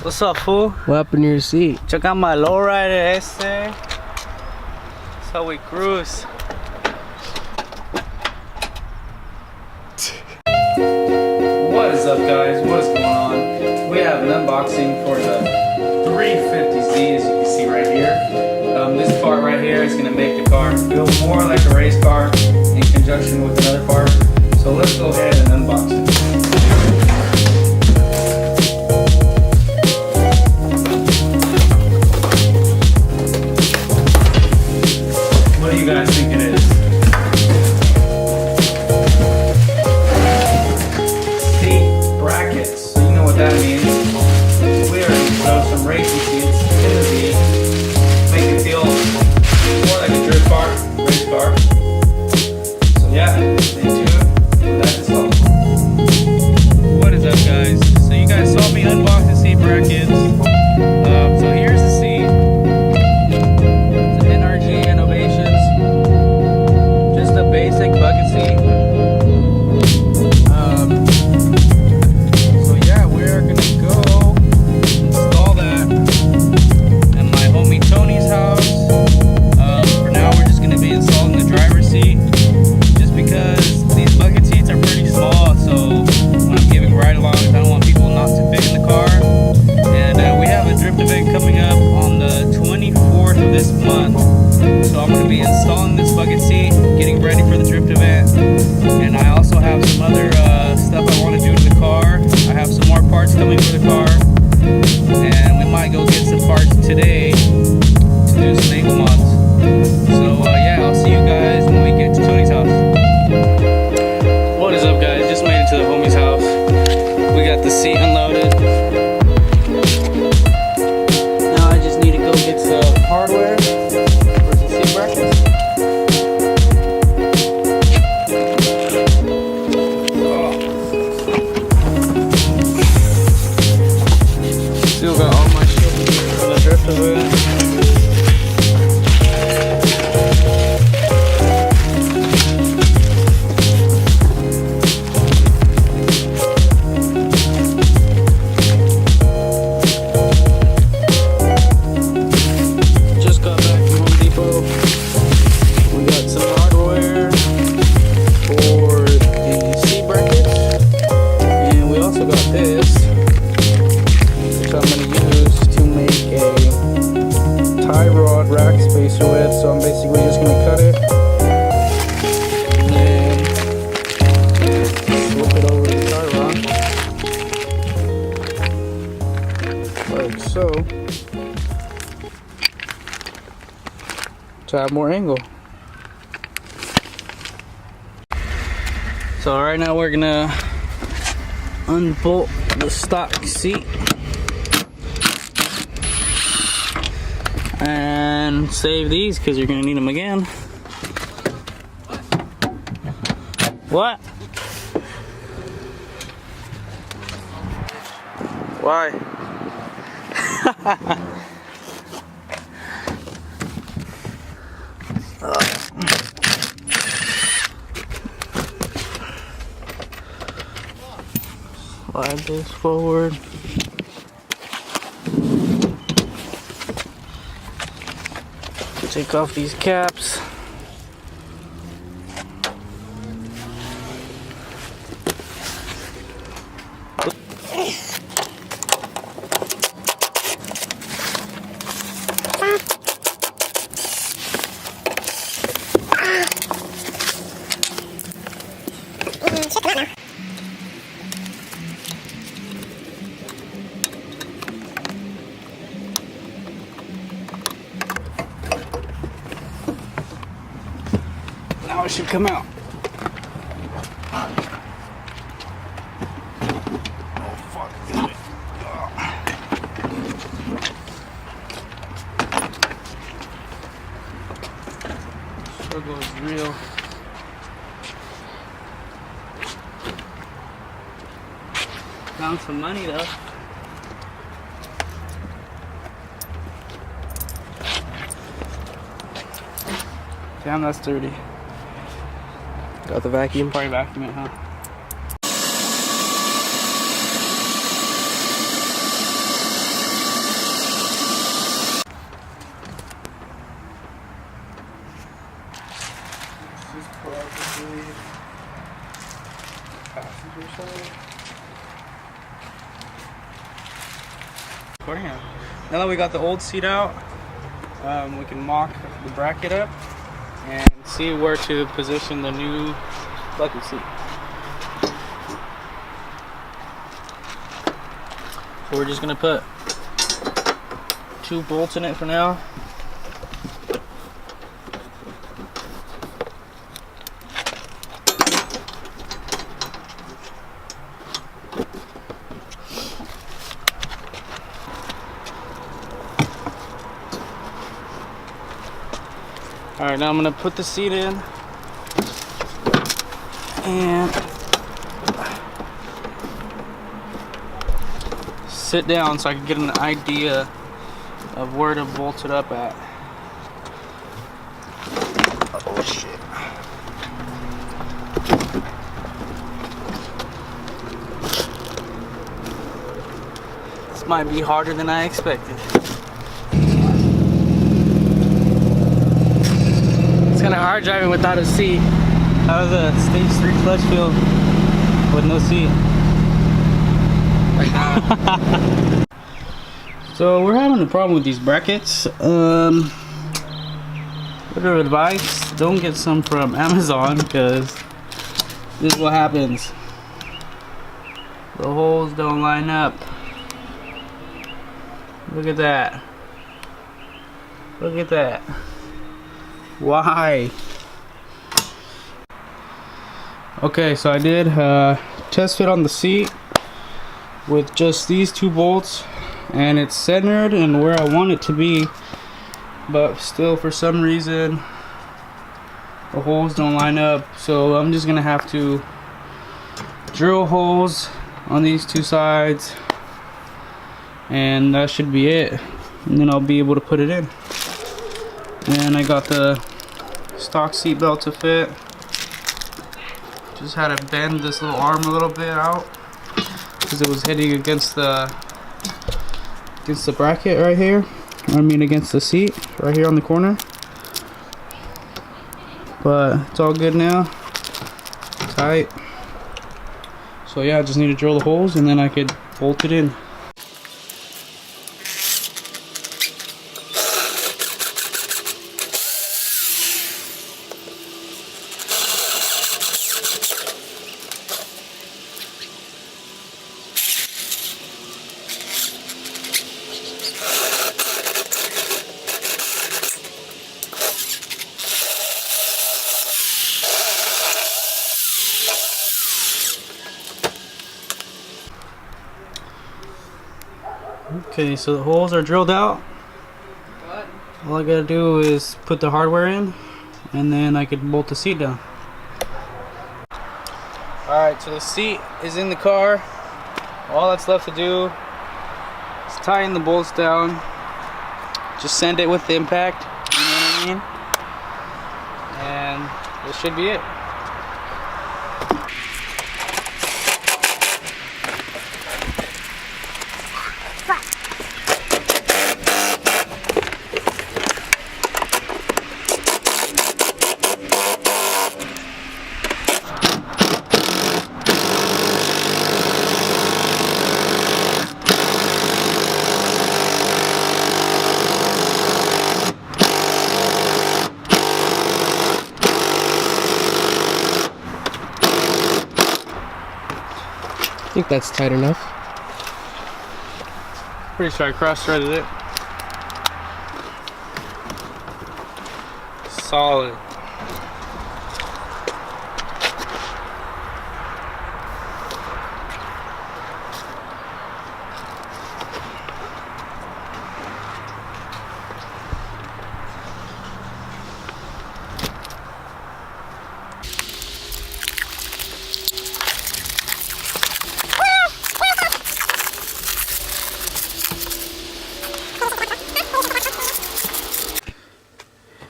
What's up, fool? What happened to your seat? Check out my lowrider, That's how we cruise. What is up, guys? What is going on? We have an unboxing for the 350Z, as you can see right here. This part right here is going to make the car feel more like a race car in conjunction with another part. So let's go ahead and unbox it. What do you guys think it is? Seat brackets. So you know what that means. We're going to throw some racing seats in the Z. Make it feel more like a drift car, race car. So yeah, stay tuned for that as well. What is up, guys? So you guys saw me unbox the seat brackets. So here's the seat. It's an NRG Innovations. Just a basic bucket seat. So yeah, we're gonna go install that at my homie Tony's house. For now, we're just gonna be installing the driver's seat, just because these bucket seats are pretty small. So when I'm giving ride-alongs, I don't want people not to fit in the car. And we have a drift event coming up on the 24th of this month. So I'm gonna be installing this bucket seat, getting ready for the drift event. And I also have some other stuff I want to do to the car. I have some more parts coming for the car. And we might go get some parts today to do some angle mods. So yeah, I'll see you guys when we get to Tony's house. What is up, guys? Just made it to the homie's house. We got the seat unloaded. Now I just need to go get some hardware for the seat brackets. Still got all my shit for the drift event. Just got back from Home Depot. We got some hardware for the seat brackets, and we also got this, which I'm going to use to make a tie rod rack spacer with. So I'm basically just going to cut it and then flip it over the tie rod like so, to have more angle. So right now we're gonna unbolt the stock seat and save these because you're gonna need them again. What? Why? Slide this forward. Take off these caps. Now it should come out. Oh fuck. Struggle is real. Found some money though. Damn, that's dirty. Got the vacuum? Probably vacuum it, huh? Now that we got the old seat out, we can mock the bracket up and see where to position the new bucket seat. So we're just gonna put 2 bolts in it for now. Alright, now I'm going to put the seat in and sit down so I can get an idea of where to bolt it up at. Oh shit. This might be harder than I expected. Kind of hard driving without a seat. How was the stage 3 clutch feel with no seat? So we're having a problem with these brackets. Bit of advice: don't get some from Amazon, because this is what happens. The holes don't line up. Look at that. Look at that. Why? Okay, so I did test fit on the seat with just these 2 bolts, and it's centered and where I want it to be, but still for some reason the holes don't line up. So I'm just gonna have to drill holes on these 2 sides, and that should be it, and then I'll be able to put it in. And I got the stock seat belt to fit. Just had to bend this little arm a little bit out because it was hitting against the bracket right here. I mean against the seat right here on the corner. But it's all good now. Tight. So yeah, I just need to drill the holes and then I could bolt it in. Okay, so the holes are drilled out. All I gotta do is put the hardware in, and then I can bolt the seat down. Alright, so the seat is in the car. All that's left to do is tighten the bolts down. Just send it with the impact, you know what I mean? And this should be it. I think that's tight enough. Pretty sure I cross-threaded it. Solid.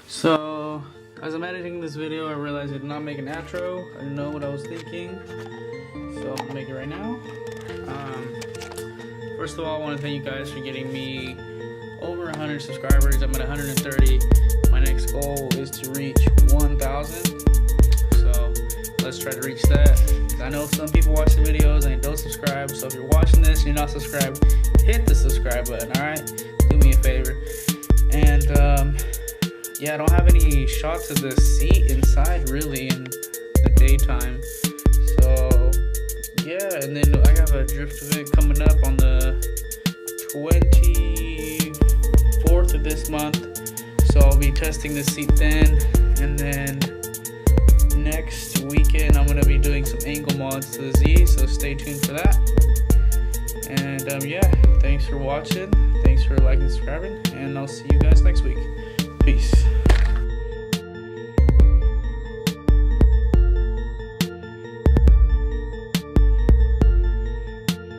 So, as I'm editing this video, I realized I did not make an outro. I didn't know what I was thinking, so I'm gonna make it right now. First of all, I want to thank you guys for getting me over 100 subscribers. I'm at 130. My next goal is to reach 1,000. So, let's try to reach that. 'Cause I know some people watch the videos and they don't subscribe. So if you're watching this and you're not subscribed, hit the subscribe button. All right, do me a favor. And yeah, I don't have any shots of the seat inside really in the daytime. So yeah, and then I have a drift event coming up on the 24th of this month. So I'll be testing the seat then, and then next weekend I'm gonna be doing some angle mods to the Z, so stay tuned for that. And yeah, thanks for watching, thanks for liking and subscribing, and I'll see you guys next week. Peace.